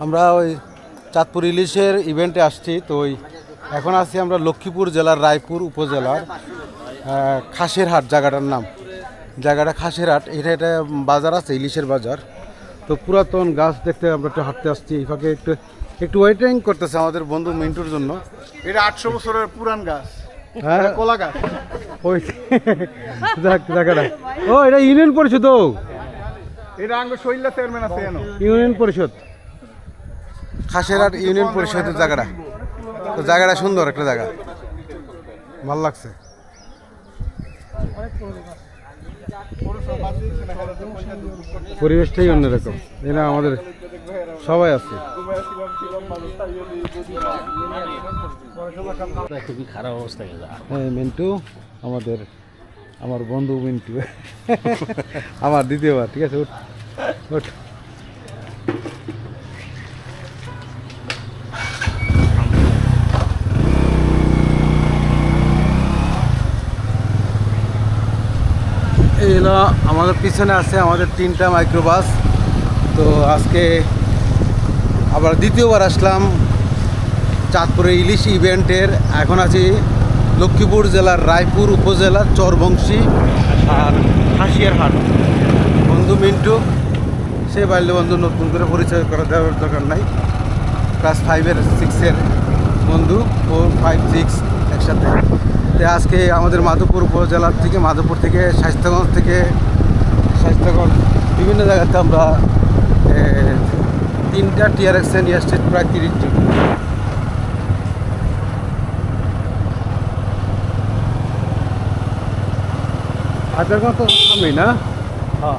আমরা ওই চাঁদপুর ইলিশের ইভেন্টে আসছি। তো ওই এখন আছি আমরা লক্ষ্মীপুর জেলার রায়পুর উপজেলার খাসেরহাট জায়গাটার নাম। জায়গাটা খাসেরহাট, এটা বাজার আছে, ইলিশের বাজার। তো পুরাতন গাছ দেখতে আমরা একটু হাঁটতে আসছি। এই ফাঁকে একটু ওয়েটিং করতেছে আমাদের বন্ধু মিন্টুর জন্য। এটা 800 বছরের পুরান গাছ, হ্যাঁ কলা গাছ। ওই জায়গাটা ও এটা ইউনিয়ন পরিষদ। এটা আঙ্গ শৈলা চেয়ারম্যান আছে ইউনিয়ন পরিষদ, খাসেরহাট ইউনিয়ন পরিষদের জায়গাটা। তো জায়গাটা সুন্দর একটা জায়গা, ভালো লাগছে। পরিবেশটাই অন্যরকম, এরা আমাদের সবাই আছে। খুবই খারাপ অবস্থা। হ্যাঁ মিন্টু আমার বন্ধু মিন্টু আমার দ্বিতীয়বার। ঠিক আছে, উঠ। এই হলো আমাদের পিছনে আছে আমাদের 3টা মাইক্রোবাস। তো আজকে আবার দ্বিতীয়বার আসলাম চাঁদপুরে ইলিশ ইভেন্টের। এখন আছি লক্ষ্মীপুর জেলার রায়পুর উপজেলার চরবংশী আর খাসিয়ারহাট। বন্ধু মিন্টু, সে বাল্য বন্ধু, নতুন করে পরিচয় করা দেওয়ার দরকার নাই। ক্লাস 5 আর 6 বন্ধু, 4, 5, 6 একসাথে। তো আজকে আমাদের মাধবপুর উপজেলার থেকে, মাধবপুর থেকে, স্বাস্থ্যগঞ্জ বিভিন্ন জায়গাতে আমরা 3টা টিআরএক্সে নিয়ে আসছি, প্রায় 30 জন। হাজারগঞ্জ তো সামনেই না? হ্যাঁ,